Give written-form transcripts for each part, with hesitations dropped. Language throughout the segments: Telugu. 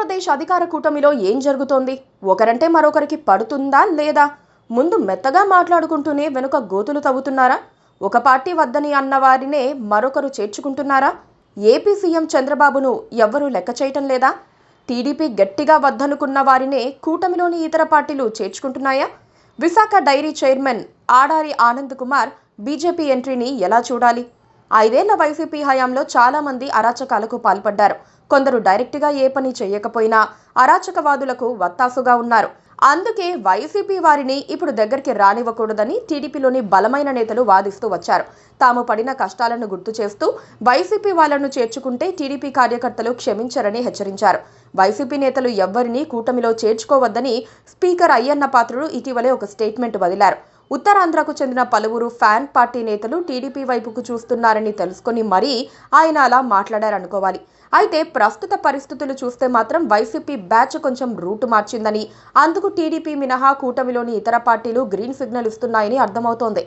ఆంధ్రప్రదేశ్ అధికార కూటమిలో ఏం జరుగుతోంది? ఒకరంటే మరొకరికి పడుతుందా లేదా? ముందు మెత్తగా మాట్లాడుకుంటూనే వెనుక గోతులు తవ్వుతున్నారా? ఒక పార్టీ వద్దని అన్న వారినే మరొకరు చేర్చుకుంటున్నారా? ఏపీ సీఎం చంద్రబాబును ఎవ్వరూ లెక్క చేయటం లేదా? టీడీపీ గట్టిగా వద్దనుకున్న వారినే కూటమిలోని ఇతర పార్టీలు చేర్చుకుంటున్నాయా? Visakha dairy chairman Adari Anand Kumar BJP ఎంట్రీని ఎలా చూడాలి? 5 ఏళ్ల వైసీపీ హయాంలో చాలా మంది అరాచకాలకు పాల్పడ్డారు. కొందరు డైరెక్ట్గా ఏ పని చేయకపోయినా అరాచకవాదులకు వత్తాసుగా ఉన్నారు. అందుకే వైసీపీ వారిని ఇప్పుడు దగ్గరికి రానివ్వకూడదని టీడీపీలోని బలమైన నేతలు వాదిస్తూ వచ్చారు. తాము పడిన కష్టాలను గుర్తు చేస్తూ వైసీపీ వాళ్లను చేర్చుకుంటే టీడీపీ కార్యకర్తలు క్షమించరని హెచ్చరించారు. వైసీపీ నేతలు ఎవ్వరినీ కూటమిలో చేర్చుకోవద్దని స్పీకర్ అయ్యన్న పాత్రుడు ఇటీవలే ఒక స్టేట్మెంట్ వదిలారు. ఉత్తరాంధ్రకు చెందిన పలువురు ఫ్యాన్ పార్టీ నేతలు టీడీపీ వైపుకు చూస్తున్నారని తెలుసుకుని మరీ ఆయన అలా మాట్లాడారనుకోవాలి. అయితే ప్రస్తుత పరిస్థితులు చూస్తే మాత్రం వైసీపీ బ్యాచ్ కొంచెం రూటు మార్చిందని, అందుకు టీడీపీ మినహా కూటమిలోని ఇతర పార్టీలు గ్రీన్ సిగ్నల్ ఇస్తున్నాయని అర్థమవుతోంది.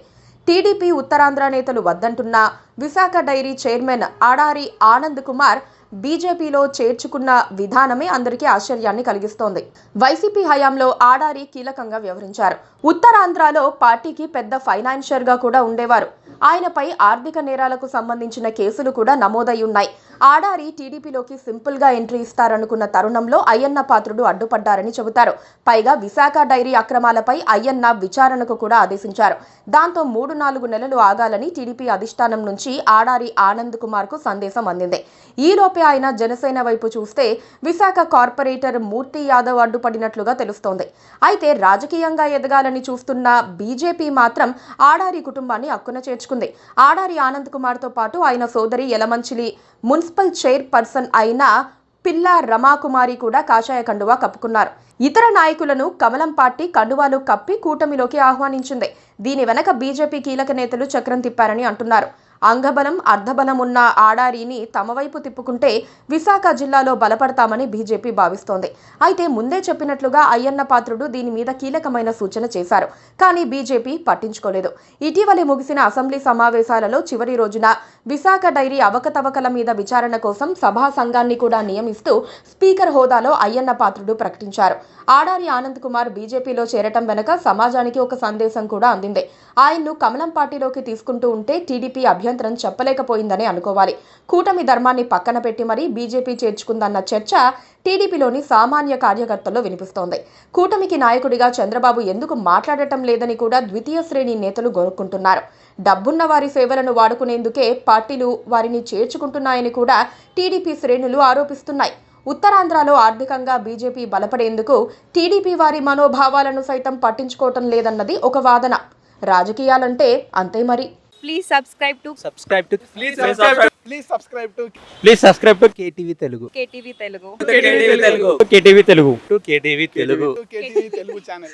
టీడీపీ ఉత్తరాంధ్ర నేతలు వద్దంటున్న విశాఖ డైరీ చైర్మన్ ఆడారి ఆనంద్ కుమార్ బీజేపీలో చేర్చుకున్న విధానమే అందరికీ ఆశ్చర్యాన్ని కలిగిస్తోంది. వైసీపీ హయాంలో ఆడారి కీలకంగా వ్యవహరించారు. ఉత్తరాంధ్రలో పార్టీకి పెద్ద ఫైనాన్షియర్ గా కూడా ఉండేవారు. ఆయనపై ఆర్థిక నేరాలకు సంబంధించిన కేసులు కూడా నమోదై ఉన్నాయి. ఆడారి టీడీపీలోకి సింపుల్ గా ఎంట్రీ ఇస్తారనుకున్న తరుణంలో అయ్యన్న పాత్రుడు అడ్డుపడ్డారని చెబుతారు. పైగా విశాఖ డైరీ అక్రమాలపై అయ్యన్న విచారణకు కూడా ఆదేశించారు. దాంతో 3-4 నెలలు ఆగాలని టీడీపీ అధిష్టానం నుంచి ఆడారి ఆనంద్ కుమార్ కు సందేశం అందింది. ఈలోపే ఆయన జనసేన వైపు చూస్తే విశాఖ కార్పొరేటర్ మూర్తి యాదవ్ అడ్డుపడినట్లుగా తెలుస్తోంది. అయితే రాజకీయంగా ఎదగాలని చూస్తున్న బీజేపీ మాత్రం ఆడారి కుటుంబాన్ని అక్కున చేర్చుకుంది. ఆడారి ఆనంద్ కుమార్ తో పాటు ఆయన సోదరి యలమంచిలి మున్సిపల్ చైర్ పర్సన్ అయిన పిల్ల రమాకుమారి కూడా కాషాయ కండువా కప్పుకున్నారు. ఇతర నాయకులను కమలం పార్టీ కండువాలు కప్పి కూటమిలోకి ఆహ్వానించింది. దీని వెనక బీజేపీ కీలక నేతలు చక్రం తిప్పారని అంటున్నారు. అంగబలం అర్ధబలం ఉన్న ఆడారిని తమ వైపు తిప్పుకుంటే విశాఖ జిల్లాలో బలపడతామని బీజేపీ భావిస్తోంది. అయితే ముందే చెప్పినట్లుగా అయ్యన్న పాత్రుడు దీని మీద కీలకమైన సూచన చేశారు. కానీ బీజేపీ పట్టించుకోలేదు. ఇటీవలే ముగిసిన అసెంబ్లీ సమావేశాలలో చివరి రోజున విశాఖ డైరీ అవకతవకల మీద విచారణ కోసం సభా సంఘాన్ని కూడా నియమిస్తూ స్పీకర్ హోదాలో అయ్యన్న పాత్రుడు ప్రకటించారు. ఆడారి ఆనంద్ కుమార్ బీజేపీలో చేరటం వెనుక సమాజానికి ఒక సందేశం కూడా అందింది. ఆయన్ను కమలం పార్టీలోకి తీసుకుంటూ ఉంటే టీడీపీ అభ్యంతరం చెప్పలేకపోయిందని అనుకోవాలి. కూటమి ధర్మాన్ని పక్కన పెట్టి మరీ బీజేపీ చేర్చుకుందన్న చర్చ టీడీపీలోని సామాన్య కార్యకర్తల్లో వినిపిస్తోంది. కూటమికి నాయకుడిగా చంద్రబాబు ఎందుకు మాట్లాడటం లేదని కూడా ద్వితీయ శ్రేణి నేతలు గొనుక్కుంటున్నారు. డబ్బున్న వారి సేవలను వాడుకునేందుకే పార్టీలు వారిని చేర్చుకుంటున్నాయని కూడా టీడీపీ శ్రేణులు ఆరోపిస్తున్నాయి. ఉత్తరాంధ్రలో ఆర్థికంగా బీజేపీ బలపడేందుకు టీడీపీ వారి మనోభావాలను సైతం పట్టించుకోవటం లేదన్నది ఒక వాదన. రాజకీయాలంటే అంతే మరి. Please subscribe to KTV Telugu. KTV Telugu. KTV Telugu. KTV Telugu channel.